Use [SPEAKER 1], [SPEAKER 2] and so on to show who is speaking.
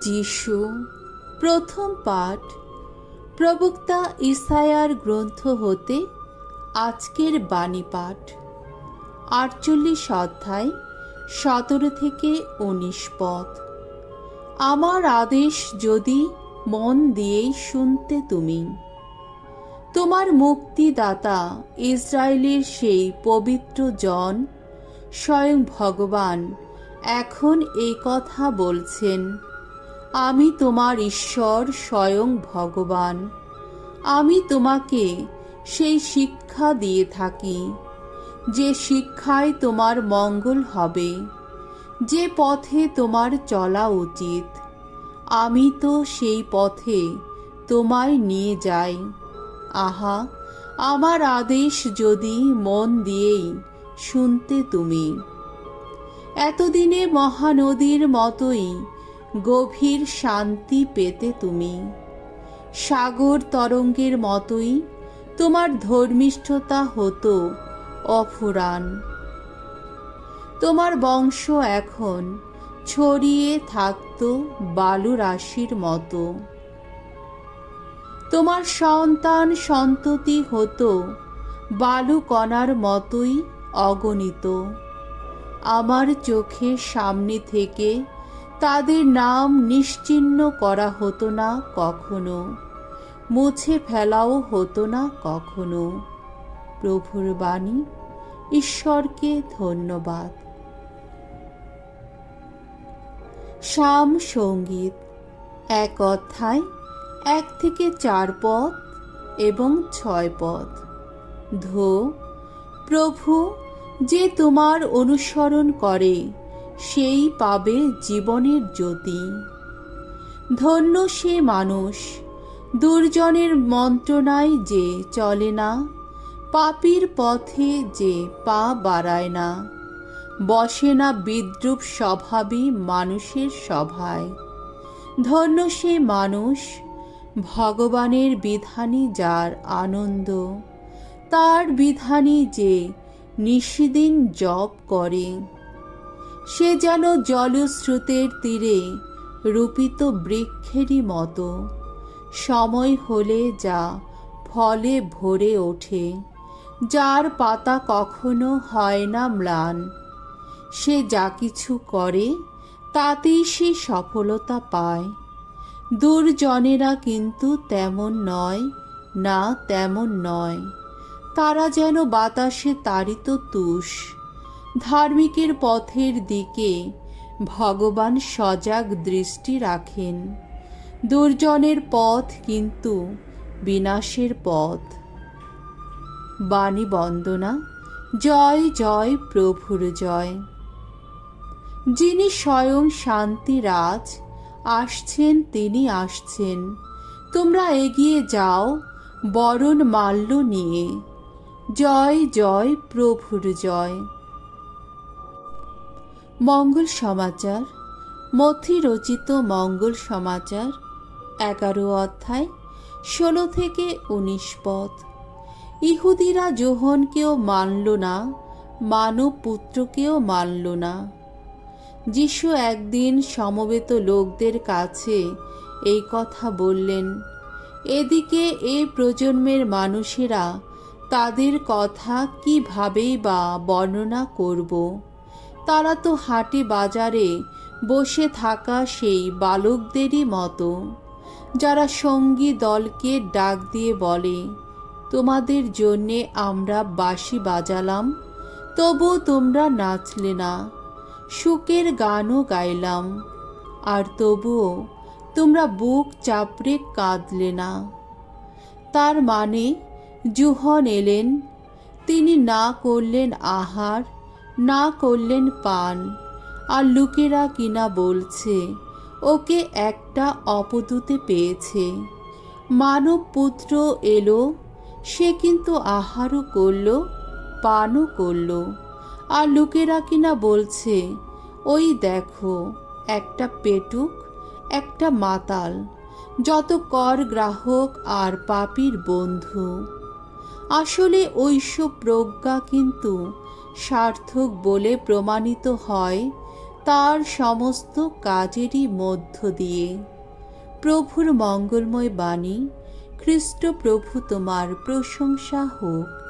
[SPEAKER 1] যিশু প্রথম পাঠ প্রবক্তা ইসায়ার গ্রন্থ হতে আজকের বাণী পাঠ 48 অধ্যায় 17 থেকে 19 পদ। আমার আদেশ যদি মন দিয়েই শুনতে তুমি, তোমার মুক্তিদাতা ইসরায়েলের সেই পবিত্র জন স্বয়ং ভগবান এখন এই কথা বলছেন, আমি তোমার ঈশ্বর স্বয়ং ভগবান। আমি তোমাকে সেই শিক্ষা দিয়ে থাকি যে শিক্ষায় তোমার মঙ্গল হবে, যে পথে তোমার চলা উচিত। আমি তো সেই পথে তোমায় নিয়ে যাই। আহা, আমার আদেশ যদি মন দিয়েই শুনতে তুমি, এতদিনে মহানদীর মতোই গভীর শান্তি পেতে তুমি। সাগর তরঙ্গের মতোই তোমার ধর্মিষ্ঠতা হতো অফুরান। তোমার বংশ এখন ছড়িয়ে থাকতো বালু রাশির মতো। তোমার সন্তান সন্ততি হতো বালু কণার মতোই অগণিত। আমার চোখের সামনে থেকে তাদের নাম নিশ্চিহ্ন করা হতো না কখনো, মুছে ফেলাও হতো না কখনো। প্রভুর বাণী। ঈশ্বরকে ধন্যবাদ। সাম সঙ্গীত 1 অধ্যায় 1 থেকে 4 পদ এবং 6 পদ। ধো প্রভু, যে তোমার অনুসরণ করে সেই পাবে জীবনের জ্যোতি। ধন্য সে মানুষ দুর্জনের মন্ত্রণায় যে চলে না, পাপীর পথে যে পা বাড়ায় না, বসে না বিদ্রূপ স্বভাবী মানুষের সভায়। ধন্য সে মানুষ ভগবানের বিধানই যার আনন্দ, তার বিধানই যে নিশিদিন জপ করে। সে যেন জলস্রোতের তীরে রূপিত বৃক্ষেরই মতো, সময় হলে যা ফলে ভরে ওঠে, যার পাতা কখনো হয় না ম্লান। সে যা কিছু করে তাতেই সে সফলতা পায়। দুর্জনেরা কিন্তু তেমন নয়, না তেমন নয়। তারা যেন বাতাসে তাড়িত তুষ। ধার্মিকের পথের দিকে ভগবান সজাগ দৃষ্টি রাখেন। দুর্জনের পথ কিন্তু বিনাশের পথ। বাণী বন্দনা। জয় জয় প্রভুর জয়। যিনি স্বয়ং শান্তিরাজ আসছেন, তিনি আসছেন। তোমরা এগিয়ে যাও বরণ মাল্য নিয়ে। জয় জয় প্রভুর জয়। মঙ্গল সমাচার। মথি রচিত মঙ্গল সমাচার 11 অধ্যায় 16 থেকে 19 পদ। ইহুদিরা যোহনকেও মানল না, মানব পুত্রকেও মানল না। যিশু একদিন সমবেত লোকদের কাছে এই কথা বললেন। এদিকে এই প্রজন্মের মানুষেরা তাদের কথা কিভাবেই বা বর্ণনা করব? তারা তো হাটে বাজারে বসে থাকা সেই বালকদেরই মতো, যারা সঙ্গী দলকে ডাক দিয়ে বলে, তোমাদের জন্যে আমরা বাঁশি বাজালাম, তবু তোমরা নাচলে না, সুখের গানও গাইলাম, আর তবুও তোমরা বুক চাপড়ে কাঁদলে না। তার মানে যোহন এলেন, তিনি না করলেন আহার, না করলেন পান, আর লোকেরা কিনা বলছে ওকে একটা অপদূতে পেয়েছে। মানব পুত্র এলো, সে কিন্তু আহারও করল, পানও করল, আর লোকেরা কিনা বলছে, ওই দেখো একটা পেটুক, একটা মাতাল, যত কর গ্রাহক আর পাপীর বন্ধু। আসলে ঐসব প্রজ্ঞা কিন্তু সার্থক বলে প্রমাণিত হয় তার সমস্ত কাজেরই মধ্য দিয়ে। প্রভুর মঙ্গলময় বাণী, খ্রিস্ট প্রভু তোমার প্রশংসা হোক।